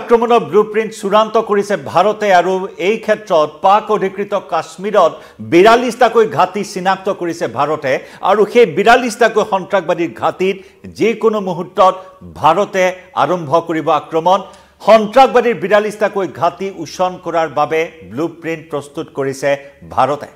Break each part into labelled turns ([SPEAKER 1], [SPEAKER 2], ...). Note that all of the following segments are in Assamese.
[SPEAKER 1] আক্ৰমণৰ ব্লুপ্ৰিণ্ট চূড়ান্ত কৰিছে ভাৰতে আৰু এই ক্ষেত্ৰত পাক অধিকৃত কাশ্মীৰত ৪২টাকৈ ঘাটি চিনাক্ত কৰিছে ভাৰতে আৰু সেই ৪২টাকৈ সন্ত্ৰাসবাদীৰ ঘাটিত যিকোনো মুহূৰ্তত ভাৰতে আৰম্ভ কৰিব আক্ৰমণ সন্ত্ৰাসবাদীৰ ৪২টাকৈ ঘাটি উচ্ছন কৰাৰ বাবে ব্লুপ্ৰিণ্ট প্ৰস্তুত কৰিছে ভাৰতে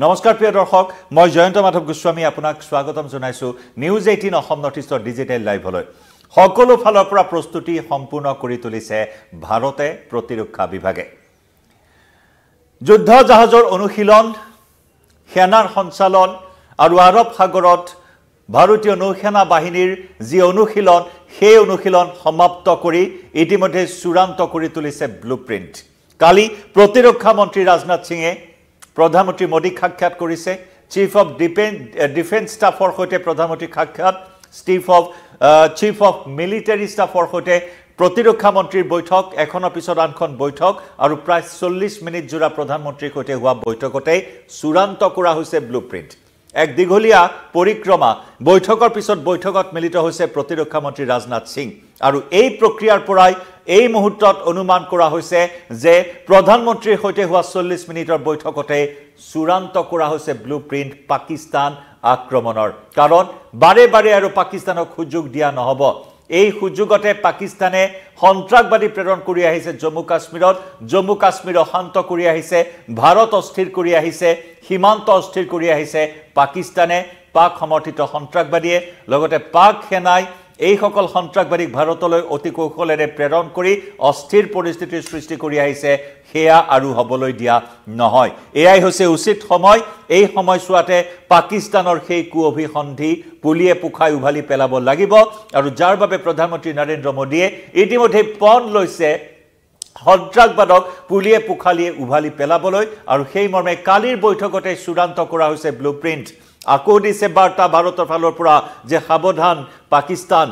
[SPEAKER 1] নমস্কাৰ প্ৰিয় দৰ্শক মই জয়ন্ত মাধৱ গোস্বামী আপোনাক স্বাগতম জনাইছো নিউজ 18 অসম নৰ্থ ইষ্টৰ ডিজিটেল লাইভলৈ সকলো ফালৰ পৰা প্ৰস্তুতি সম্পূৰ্ণ কৰি তুলিছে ভাৰতে প্ৰতিৰক্ষা বিভাগে যুদ্ধ জাহাজৰ অনুশীলন সেনাৰ সঞ্চালন আৰু আৰব সাগৰত ভাৰতীয় নৌসেনা বাহিনীৰ যি অনুশীলন সেই অনুশীলন সমাপ্ত কৰি ইতিমধ্যে চূড়ান্ত কৰি তুলিছে ব্লুপ্ৰিণ্ট কালি প্ৰতিৰক্ষা মন্ত্ৰী ৰাজনাথ সিঙে প্ৰধানমন্ত্ৰী মোদীক সাক্ষাৎ কৰিছে চিফ অফ ডিফেন্স ষ্টাফৰ সৈতে প্ৰধানমন্ত্ৰী সাক্ষাৎ চিফ অফ মিলিটাৰী ষ্টাফৰ সৈতে প্ৰতিৰক্ষা মন্ত্ৰীৰ বৈঠক এখনৰ পিছত আনখন বৈঠক আৰু প্ৰায় 40 মিনিট জোৰা প্ৰধানমন্ত্ৰীৰ সৈতে হোৱা বৈঠকতে চূড়ান্ত কৰা হৈছে ব্লুপ্ৰিণ্ট এক দীঘলীয়া পৰিক্ৰমা বৈঠকৰ পিছত বৈঠকত মিলিত হৈছে প্ৰতিৰক্ষা মন্ত্ৰী ৰাজনাথ সিং আৰু এই প্ৰক্ৰিয়াৰ পৰাই এই মুহূৰ্তত অনুমান কৰা হৈছে যে প্ৰধানমন্ত্ৰীৰ সৈতে হোৱা 40 মিনিটৰ বৈঠকতে চূড়ান্ত কৰা হৈছে ব্লুপ্ৰিণ্ট পাকিস্তান আক্ৰমণৰ কাৰণ বাৰে বাৰে আৰু পাকিস্তানক সুযোগ দিয়া নহব এই সুযোগতে পাকিস্তানে সন্ত্ৰাসবাদী প্ৰেৰণ কৰি আহিছে জম্মু কাশ্মীৰ অশান্ত কৰি আহিছে ভাৰত অস্থিৰ কৰি আহিছে সীমান্ত অস্থিৰ কৰি আহিছে পাকিস্তানে পাক সমৰ্থিত সন্ত্ৰাসবাদীয়ে লগতে পাক সেনাই এই সকল সন্ত্ৰাসবাদীক ভাৰতলৈ অতি কৌশলেৰে প্ৰেৰণ কৰি অস্থিৰ পৰিস্থিতিৰ সৃষ্টি কৰি আহিছে হেয়া আৰু হবলৈ দিয়া নহয় এয়াই হৈছে উচিত সময় এই সময়ছোৱাতে পাকিস্তানৰ সেই কুঅভিসন্ধি পুলিয়ে পুখাই উভালি পেলাব লাগিব আৰু যাৰ বাবে প্ৰধানমন্ত্ৰী নৰেন্দ্ৰ মোদীয়ে ইতিমধ্যে পণ লৈছে সন্ত্ৰাসবাদক পুলিয়ে পুখালিয়ে উভালি পেলাবলৈ আৰু সেই মৰ্মে কালিৰ বৈঠকতে চূড়ান্ত কৰা হৈছে ব্লুপ্ৰিণ্ট আকৌ দিছে বাৰ্তা ভাৰতৰ ফালৰ পৰা যে সাৱধান পাকিস্তান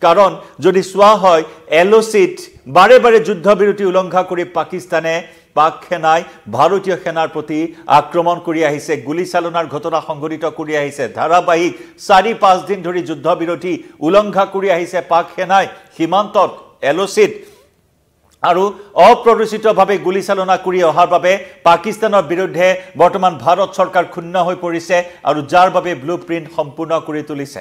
[SPEAKER 1] কাৰণ যদি সোৱা হয় এলওচিত বাৰে বাৰে যুদ্ধবিৰতি উলংঘা কৰি পাকিস্তানে পাক সেনাই ভাৰতীয় সেনাৰ প্ৰতি আক্ৰমণ কৰি আহিছে গুলীচালনাৰ ঘটনা সংঘটিত কৰি আহিছে ধাৰাবাহিক 4-5 দিন ধৰি যুদ্ধবিৰতি উলংঘা কৰি আহিছে পাক সেনাই সীমান্তত এলওচিত আৰু অপ্ৰৰোচিতভাৱে গুলীচালনা কৰি অহাৰ বাবে পাকিস্তানৰ বিৰুদ্ধে বৰ্তমান ভাৰত চৰকাৰ ক্ষুণ্ণ হৈ পৰিছে আৰু যাৰ বাবে ব্লুপ্ৰিণ্ট সম্পূৰ্ণ কৰি তুলিছে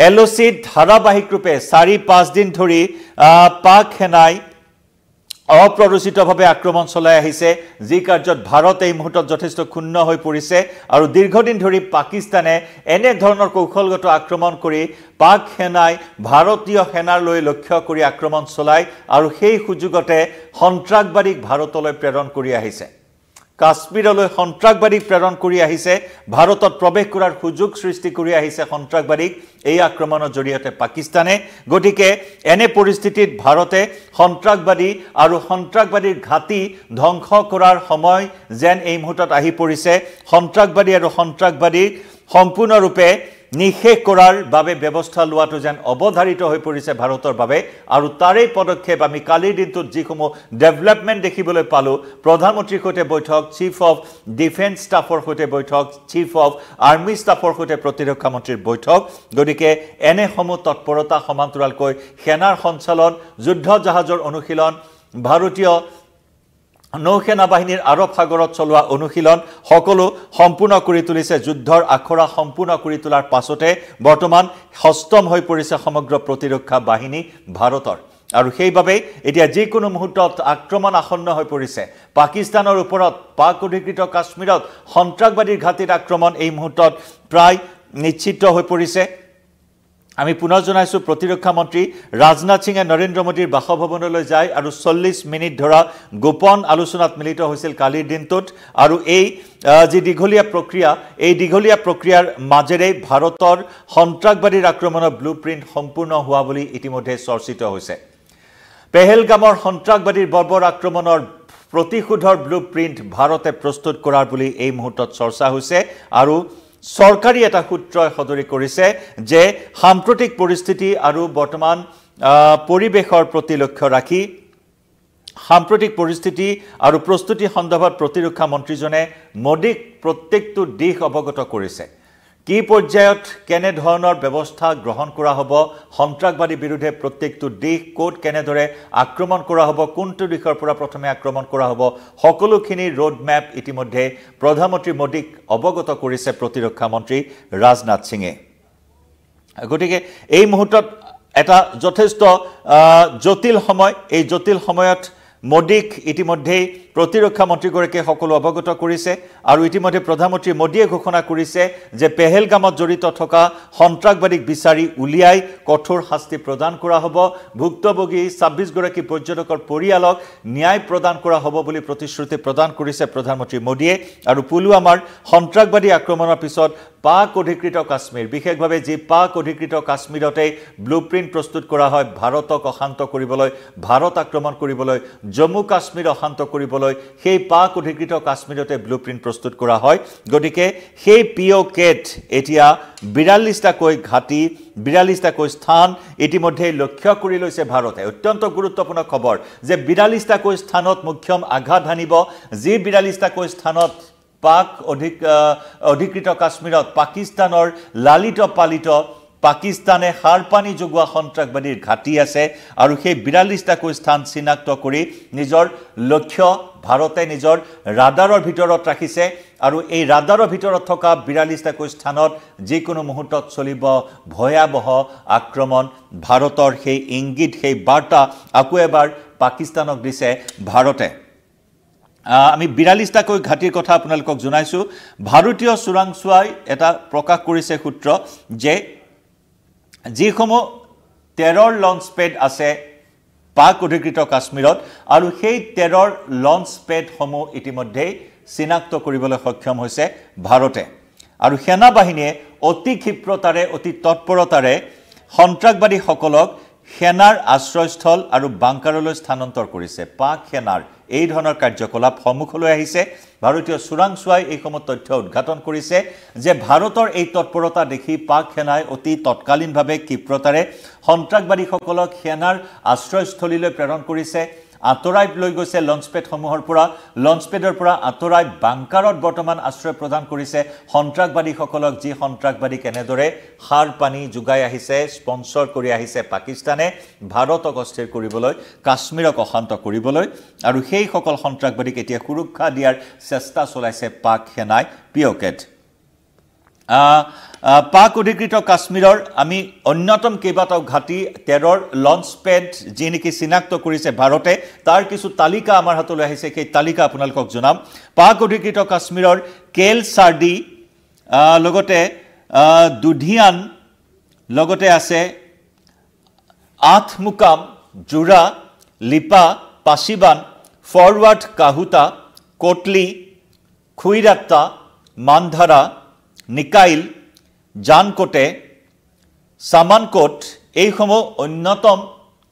[SPEAKER 1] এলওচিত ধাৰাবাহিক ৰূপে 4-5 দিন ধৰি পাক সেনাই অপ্ৰৰোচিতভাৱে আক্ৰমণ চলাই আহিছে যি কাৰ্যত ভাৰত এই মুহূৰ্তত যথেষ্ট ক্ষুণ্ণ হৈ পৰিছে আৰু দীৰ্ঘদিন ধৰি পাকিস্তানে এনে ধৰণৰ কৌশলগত আক্ৰমণ কৰি পাক সেনাই ভাৰতীয় সেনাৰ লৈ লক্ষ্য কৰি আক্ৰমণ চলাই আৰু সেই সুযোগতে সন্ত্ৰাসবাদীক ভাৰতলৈ প্ৰেৰণ কৰি আহিছে কাশ্মীৰলৈ সন্ত্ৰাসবাদীক প্ৰেৰণ কৰি আহিছে ভাৰতত প্ৰৱেশ কৰাৰ সুযোগ সৃষ্টি কৰি আহিছে সন্ত্ৰাসবাদীক এই আক্ৰমণৰ জৰিয়তে পাকিস্তানে গতিকে এনে পৰিস্থিতিত ভাৰতে সন্ত্ৰাসবাদী আৰু সন্ত্ৰাসবাদীৰ ঘাটি ধ্বংস কৰাৰ সময় যেন এই মুহূৰ্তত আহি পৰিছে সন্ত্ৰাসবাদী আৰু সন্ত্ৰাসবাদীক সম্পূৰ্ণৰূপে নিষেধ কৰাৰ বাবে ব্যৱস্থা লোৱাটো যেন অৱধাৰিত হৈ পৰিছে ভাৰতৰ বাবে আৰু তাৰে পদক্ষেপ আমি কালিৰ দিনটোত যিসমূহ ডেভেলপমেণ্ট দেখিবলৈ পালো প্ৰধানমন্ত্ৰীৰ সৈতে বৈঠক চিফ অফ ডিফেন্স ষ্টাফৰ সৈতে বৈঠক চিফ অফ আৰ্মি ষ্টাফৰ সৈতে প্ৰতিৰক্ষা মন্ত্ৰীৰ বৈঠক গতিকে এনেসমূহ তৎপৰতা সমান্তৰালকৈ সেনাৰ সঞ্চালন যুদ্ধ জাহাজৰ অনুশীলন ভাৰতীয় নৌসেনা বাহিনীৰ আৰব সাগৰত চলোৱা অনুশীলন সকলো সম্পূৰ্ণ কৰি তুলিছে যুদ্ধৰ আখৰা সম্পূৰ্ণ কৰি তোলাৰ পাছতে বৰ্তমান সষ্টম হৈ পৰিছে সমগ্ৰ প্ৰতিৰক্ষা বাহিনী ভাৰতৰ আৰু সেইবাবে এতিয়া যিকোনো মুহূৰ্তত আক্ৰমণ আসন্ন হৈ পৰিছে পাকিস্তানৰ ওপৰত পাক অধিকৃত কাশ্মীৰত সন্ত্ৰাসবাদীৰ ঘাটিত আক্ৰমণ এই মুহূৰ্তত প্ৰায় নিশ্চিত হৈ পৰিছে আমি পুনৰ জনাইছো প্ৰতিৰক্ষা মন্ত্ৰী ৰাজনাথ সিঙে নৰেন্দ্ৰ মোদীৰ বাসভৱনলৈ যায় আৰু 40 মিনিট ধৰা গোপন আলোচনাত মিলিত হৈছিল কালিৰ দিনটোত আৰু এই যি দীঘলীয়া প্ৰক্ৰিয়াৰ মাজেৰে ভাৰতৰ সন্ত্ৰাসবাদীৰ আক্ৰমণৰ ব্লুপ্ৰিণ্ট সম্পূৰ্ণ হোৱা বুলি ইতিমধ্যে চৰ্চিত হৈছে পেহেলগামৰ সন্ত্ৰাসবাদীৰ বৰ্বৰ আক্ৰমণৰ প্ৰতিশোধৰ ব্লুপ্ৰিণ্ট ভাৰতে প্ৰস্তুত কৰাৰ বুলি এই মুহূৰ্তত চৰ্চা হৈছে আৰু সৰকাৰী এটা সূত্ৰই সদৰি কৰিছে যে সাম্প্ৰতিক পৰিস্থিতি আৰু বৰ্তমান পৰিবেশৰ প্ৰতি লক্ষ্য ৰাখি সাম্প্ৰতিক পৰিস্থিতি আৰু প্ৰস্তুতি সন্দৰ্ভত প্ৰতিৰক্ষা মন্ত্ৰীজনে মোদীক প্ৰত্যেকটো দিশ অৱগত কৰিছে কি পৰ্যায়ত কেনে ধৰণৰ ব্যৱস্থা গ্ৰহণ কৰা হ'ব সন্ত্ৰাসবাদী বিৰুদ্ধে প্ৰত্যেকটো দিশ কোট কেনে ধৰে আক্ৰমণ কৰা হ'ব কোনটো দিশৰ পৰা প্ৰথমে আক্ৰমণ কৰা হ'ব সকলোখিনি ৰোড ম্যাপ ইতিমধ্যে প্ৰধানমন্ত্ৰী মোদীক অৱগত কৰিছে প্ৰতিৰক্ষা মন্ত্ৰী ৰাজনাথ সিঙে গতিকে এই মুহূৰ্তত এটা যথেষ্ট জটিল সময় এই জটিল সময়ত মোদীক ইতিমধ্যে প্ৰতিৰক্ষা মন্ত্ৰীগৰাকীয়ে সকলো অৱগত কৰিছে আৰু ইতিমধ্যে প্ৰধানমন্ত্ৰী মোদীয়ে ঘোষণা কৰিছে যে পেহেলগামত জড়িত থকা সন্ত্ৰাসবাদীক বিচাৰি উলিয়াই কঠোৰ শাস্তি প্ৰদান কৰা হ'ব ভুক্তভোগী 26 গৰাকী পৰ্যটকৰ পৰিয়ালক ন্যায় প্ৰদান কৰা হ'ব বুলি প্ৰতিশ্ৰুতি প্ৰদান কৰিছে প্ৰধানমন্ত্ৰী মোদীয়ে আৰু পুলৱামাৰ সন্ত্ৰাসবাদী আক্ৰমণৰ পিছত পাক অধিকৃত কাশ্মীৰ বিশেষভাৱে যি পাক অধিকৃত কাশ্মীৰতে ব্লুপ্ৰিন্ট প্ৰস্তুত কৰা হয় ভাৰতক অশান্ত কৰিবলৈ ভাৰত আক্ৰমণ কৰিবলৈ জম্মু কাশ্মীৰ অশান্ত কৰিবলৈ সেই পাক অধিকৃত কাশ্মীৰতে ব্লুপ্ৰিন্ট প্ৰস্তুত কৰা হয় গতিকে সেই পিঅকেট এতিয়া 42টাকৈ ঘাটি 42টাকৈ স্থান ইতিমধ্যে লক্ষ্য কৰি লৈছে ভাৰতে অত্যন্ত গুৰুত্বপূৰ্ণ খবৰ যে 42টাকৈ স্থানত মুখ্যম আঘাত হানিব যি 42টাকৈ স্থানত পাক অধিকৃত কাশ্মীৰত পাকিস্তানৰ লালিত পালিত পাকিস্তানে হাৰপানি যোগোৱা সন্ত্ৰাসবাদীৰ ঘাটি আছে আৰু সেই 42টাকৈ স্থান চিনাক্ত কৰি নিজৰ লক্ষ্য ভাৰতে নিজৰ ৰাডাৰৰ ভিতৰত ৰাখিছে আৰু এই ৰাডাৰৰ ভিতৰত থকা 42টাকৈ স্থানত যিকোনো মুহূৰ্তত চলিব ভয়াবহ আক্ৰমণ ভাৰতৰ সেই ইংগিত সেই বাৰ্তা আকৌ এবাৰ পাকিস্তানক দিছে ভাৰতে আমি 42টাকৈ ঘাটিৰ কথা আপোনালোকক জনাইছো ভাৰতীয় চোৰাংচোৱাই এটা প্ৰকাশ কৰিছে সূত্ৰ যে যিসমূহ টেৰৰ লঞ্চ পেড আছে পাক অধিকৃত কাশ্মীৰত আৰু সেই টেৰৰ লঞ্চ পেডসমূহ ইতিমধ্যে চিনাক্ত কৰিবলৈ সক্ষম হৈছে ভাৰতে আৰু সেনা বাহিনীয়ে অতি ক্ষিপ্ৰতাৰে অতি তৎপৰতাৰে সন্ত্ৰাসবাদীসকলক সেনাৰ আশ্ৰয়স্থল আৰু বাংকাৰলৈ স্থানান্তৰ কৰিছে পাক সেনাৰ এই ধৰণৰ কাৰ্যকলাপ সম্মুখলৈ আহিছে ভাৰতীয় চোৰাংচোৱাই এই সময় তথ্য উদ্ঘাটন কৰিছে যে ভাৰতৰ এই তৎপৰতা দেখি পাক সেনাই অতি তৎকালীনভাৱে ক্ষিপ্ৰতাৰে সন্ত্ৰাসবাদীসকলক সেনাৰ আশ্ৰয়স্থলীলৈ প্ৰেৰণ কৰিছে আতৰাই লৈ গৈছে লঞ্চপেডসমূহৰ পৰা লঞ্চপেডৰ পৰা আতৰাই বাংকাৰত বৰ্তমান আশ্ৰয় প্ৰদান কৰিছে সন্ত্ৰাসবাদীসকলক যি সন্ত্ৰাসবাদী কেনেদৰে সাৰ পানী যোগাই আহিছে স্পন্সৰ কৰি আহিছে পাকিস্তানে ভাৰতক অস্থিৰ কৰিবলৈ কাশ্মীৰক অশান্ত কৰিবলৈ আৰু সেই সকল সন্ত্ৰাসবাদীক এতিয়া সুৰক্ষা দিয়াৰ চেষ্টা চলাইছে পাক সেনাই পিঅকেট পাক অধিকৃত কাশ্মীৰৰ আমি অন্যতম কেইবাটাও ঘাটি টেৰৰ লঞ্চ পেড যি নেকি চিনাক্ত কৰিছে ভাৰতে তাৰ কিছু তালিকা আমাৰ হাতলৈ আহিছে সেই তালিকা আপোনালোকক জনাম পাক অধিকৃত কাশ্মীৰৰ কেল সাৰ্ডি লগতে দুধিয়ান লগতে আছে আঠমুকাম জুৰা লিপা পাছিবান ফৰৱাৰ্ড কাহুতা কোটলি খুইৰাত্তা মানধাৰা নিকাইল জানকোটে সামানকোট এইসমূহ অন্যতম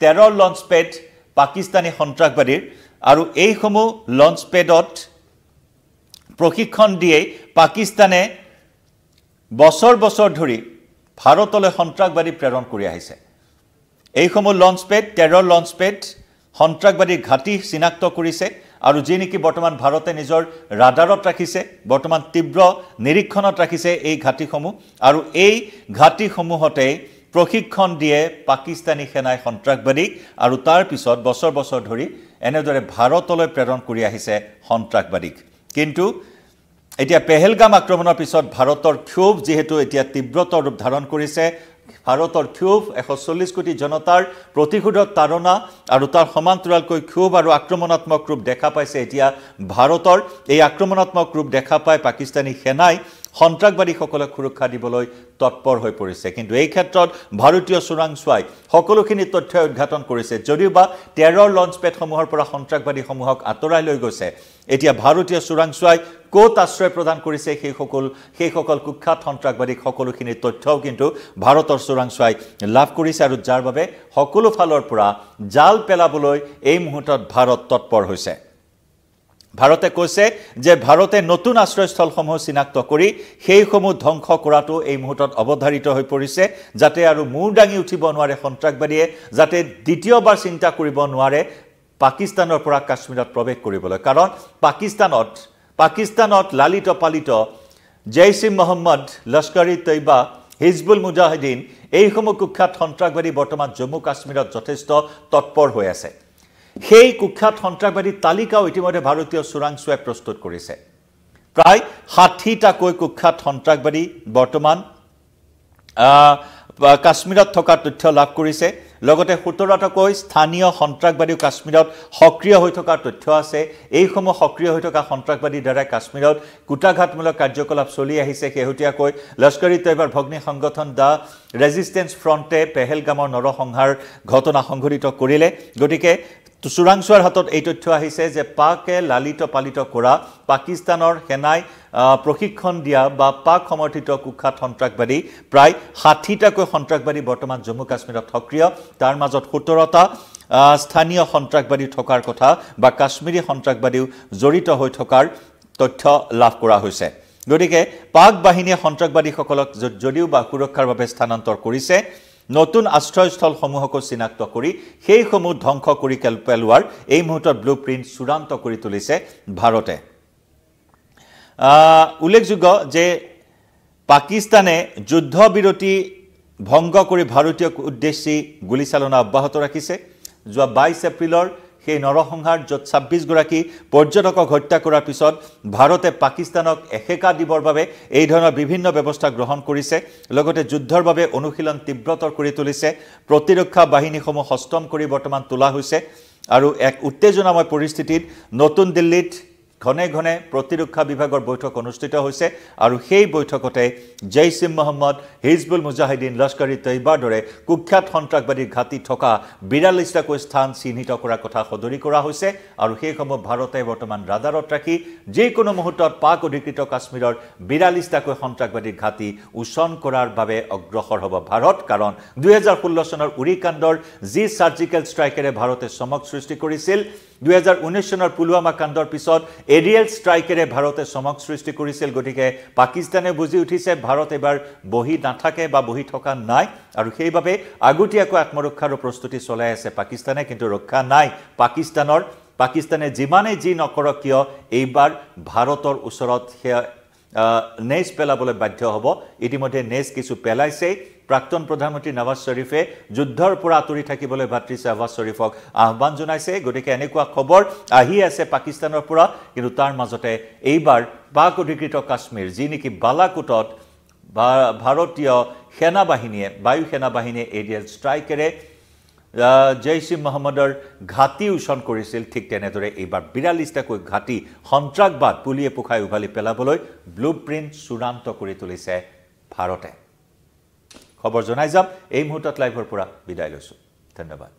[SPEAKER 1] টেৰৰ লঞ্চ পেড পাকিস্তানী সন্ত্ৰাসবাদীৰ আৰু এইসমূহ লঞ্চ পেডত প্ৰশিক্ষণ দিয়ে পাকিস্তানে বছৰ বছৰ ধৰি ভাৰতলৈ সন্ত্ৰাসবাদী প্ৰেৰণ কৰি আহিছে এইসমূহ লঞ্চ পেড টেৰৰ লঞ্চ পেড সন্ত্ৰাসবাদীৰ ঘাটি চিনাক্ত কৰিছে আৰু যি নেকি বৰ্তমান ভাৰতে নিজৰ ৰাডাৰত ৰাখিছে বৰ্তমান তীব্ৰ নিৰীক্ষণত ৰাখিছে এই ঘাটিসমূহ আৰু এই ঘাটিসমূহতে প্ৰশিক্ষণ দিয়ে পাকিস্তানী সেনাই সন্ত্ৰাসবাদীক আৰু তাৰ পিছত বছৰ বছৰ ধৰি এনেদৰে ভাৰতলৈ প্ৰেৰণ কৰি আহিছে সন্ত্ৰাসবাদীক কিন্তু এতিয়া পেহেলগাম আক্ৰমণৰ পিছত ভাৰতৰ ক্ষোভ যেহেতু এতিয়া তীব্ৰতৰ ৰূপ ধাৰণ কৰিছে ভাৰতৰ ক্ষোভ 140 কোটি জনতাৰ প্ৰতিশোধক তাৰণা আৰু তাৰ সমান্তৰালকৈ ক্ষোভ আৰু আক্ৰমণাত্মক ৰূপ দেখা পাইছে এতিয়া ভাৰতৰ এই আক্ৰমণাত্মক ৰূপ দেখা পাই পাকিস্তানী সেনাই সন্ত্ৰাসবাদীসকলক সুৰক্ষা দিবলৈ তৎপৰ হৈ পৰিছে কিন্তু এই ক্ষেত্ৰত ভাৰতীয় চোৰাংচোৱাই সকলোখিনি তথ্য উদ্ঘাটন কৰিছে যদিওবা টেৰৰ লঞ্চ পেডসমূহৰ পৰা সন্ত্ৰাসবাদীসমূহক আতৰাই লৈ গৈছে এতিয়া ভাৰতীয় চোৰাংচোৱাই কোট আশ্ৰয় প্ৰদান কৰিছে সেই সকল কুখ্যাত সন্ত্ৰাসবাদীক সকলোখিনি তথ্যও কিন্তু ভাৰতৰ চোৰাংচোৱাই লাভ কৰিছে আৰু যাৰ বাবে সকলো ফালৰ পৰা জাল পেলাবলৈ এই মুহূৰ্তত ভাৰত তৎপৰ হৈছে ভাৰতে কৈছে যে ভাৰতে নতুন আশ্ৰয়স্থলসমূহ চিনাক্ত কৰি সেইসমূহ ধ্বংস কৰাটো এই মুহূৰ্তত অৱধাৰিত হৈ পৰিছে যাতে আৰু মূৰ দাঙি উঠিব নোৱাৰে সন্ত্ৰাসবাদীয়ে যাতে দ্বিতীয়বাৰ চিন্তা কৰিব নোৱাৰে পাকিস্তানৰ পৰা কাশ্মীৰত প্ৰৱেশ কৰিবলৈ কাৰণ পাকিস্তানত লালিত পালিত জেইছ ই মহম্মদ, লস্কৰী তৈবা, হিজবুল মুজাহিদিন এইসমূহ কুখ্যাত সন্ত্ৰাসবাদী বৰ্তমান জম্মু কাশ্মীৰত যথেষ্ট তৎপৰ হৈ আছে। সেই কুখ্যাত সন্ত্ৰাসবাদী তালিকাও ইতিমধ্যে ভাৰতীয় চোৰাংচোৱাই প্ৰস্তুত কৰিছে। প্ৰায় ৬০টাকৈ কুখ্যাত সন্ত্ৰাসবাদী বৰ্তমান কাশ্মীৰত থকা তথ্য লাভ কৰিছে। লগতে ১৭টাকৈ স্থানীয় সন্ত্ৰাসবাদীও কাশ্মীৰত সক্ৰিয় হৈ থকাৰ তথ্য আছে। এইসমূহ সক্ৰিয় হৈ থকা সন্ত্ৰাসবাদীৰ দ্বাৰা কাশ্মীৰত কুটাঘাতমূলক কাৰ্যকলাপ চলি আহিছে। শেহতীয়াকৈ লস্কৰী তৈবাৰ ভগ্নী সংগঠন দ্য ৰেজিষ্টেন্স ফ্ৰণ্টে পেহেলগামৰ নৰসংহাৰ ঘটনা সংঘটিত কৰিলে। গতিকে চোৰাংচোৱাৰ হাতত এই তথ্য আহিছে যে পাকে লালিত পালিত কৰা পাকিস্তানৰ সেনাই প্ৰশিক্ষণ দিয়া বা পাক সমৰ্থিত কুখ্যাত সন্ত্ৰাসবাদী প্ৰায় ৬০টাকৈ সন্ত্ৰাসবাদী বৰ্তমান জম্মু কাশ্মীৰত সক্ৰিয়। তাৰ মাজত ১৭টা স্থানীয় সন্ত্ৰাসবাদী থকাৰ কথা বা কাশ্মীৰী সন্ত্ৰাসবাদীও জড়িত হৈ থকাৰ তথ্য লাভ কৰা হৈছে। গতিকে পাক বাহিনীয়ে সন্ত্ৰাসবাদীসকলক যদিও বা সুৰক্ষাৰ বাবে স্থানান্তৰ কৰিছে, নতুন আশ্ৰয়স্থলসমূহকো চিনাক্ত কৰি সেইসমূহ ধ্বংস কৰি পেলোৱাৰ এই মুহূৰ্তত ব্লু প্ৰিণ্ট চূড়ান্ত কৰি তুলিছে ভাৰতে। উল্লেখযোগ্য যে পাকিস্তানে যুদ্ধবিৰতি ভংগ কৰি ভাৰতীয় উদ্দেশ্যি গুলীচালনা অব্যাহত ৰাখিছে। যোৱা ২২ এপ্ৰিলৰ সেই নৰসংহাৰ য'ত ২৬গৰাকী পৰ্যটকক হত্যা কৰাৰ পিছত ভাৰতে পাকিস্তানক এসেকা দিবৰ বাবে এই ধৰণৰ বিভিন্ন ব্যৱস্থা গ্ৰহণ কৰিছে। লগতে যুদ্ধৰ বাবে অনুশীলন তীব্ৰতৰ কৰি তুলিছে। প্ৰতিৰক্ষা বাহিনীসমূহ সষ্টম কৰি বৰ্তমান তোলা হৈছে আৰু এক উত্তেজনাময় পৰিস্থিতিত নতুন দিল্লীত ঘনে ঘনে প্ৰতিৰক্ষা বিভাগৰ বৈঠক অনুষ্ঠিত হৈছে আৰু সেই বৈঠকতে জেইছ ই মহম্মদ, হিজবুল মুজাহিদিন, লস্কৰী তৈবাৰ দৰে কুখ্যাত সন্ত্ৰাসবাদীৰ ঘাটি থকা ৪২টাকৈ স্থান চিহ্নিত কৰাৰ কথা সদৰি কৰা হৈছে আৰু সেইসমূহ ভাৰতে বৰ্তমান ৰাডাৰত ৰাখি যিকোনো মুহূৰ্তত পাক অধিকৃত কাশ্মীৰৰ ৪২টাকৈ সন্ত্ৰাসবাদীৰ ঘাটি উচন কৰাৰ বাবে অগ্ৰসৰ হ'ব ভাৰত। কাৰণ ২০১৬ চনৰ উৰিকাণ্ডৰ যি চাৰ্জিকেল ষ্ট্ৰাইকেৰে ভাৰতে চমক সৃষ্টি কৰিছিল, ২০১৯ চনৰ পুলৱামা কাণ্ডৰ পিছত এৰিয়েল ষ্ট্ৰাইকেৰে ভাৰতে চমক সৃষ্টি কৰিছিল। গতিকে পাকিস্তানে বুজি উঠিছে ভাৰত এবাৰ বহি নাথাকে বা বহি থকা নাই আৰু সেইবাবে আগতীয়াকৈ আত্মৰক্ষাৰো প্ৰস্তুতি চলাই আছে পাকিস্তানে। কিন্তু ৰক্ষা নাই পাকিস্তানে যিমানেই যি নকৰক কিয় এইবাৰ ভাৰতৰ ওচৰত নেজ পেলাবলৈ বাধ্য হ'ব। ইতিমধ্যে নেজ কিছু পেলাইছে। প্ৰাক্তন প্ৰধানমন্ত্ৰী নৱাজ শ্বৰীফে যুদ্ধৰ পৰা আঁতৰি থাকিবলৈ ভাতৃ শ্বাহবাজ শ্বৰীফক আহ্বান জনাইছে। গতিকে এনেকুৱা খবৰ আহি আছে পাকিস্তানৰ পৰা। কিন্তু তাৰ মাজতে এইবাৰ পাক অধিকৃত কাশ্মীৰ যি নেকি বালাকোটত ভাৰতীয় সেনাবাহিনীয়ে বায়ু সেনাবাহিনীয়ে এৰিয়েল ষ্ট্ৰাইকেৰে জেইছ ই মহম্মদৰ ঘাটি উচন কৰিছিল, ঠিক তেনেদৰে এইবাৰ ৪২টাকৈ ঘাটি সন্ত্ৰাসবাদ পুলিয়ে পোখাই উভালি পেলাবলৈ ব্লু প্ৰিণ্ট চূড়ান্ত কৰি তুলিছে ভাৰতে। খবৰ জনাই যাম। এই মুহূৰ্তত লাইভৰ পৰা বিদায় লৈছোঁ। ধন্যবাদ।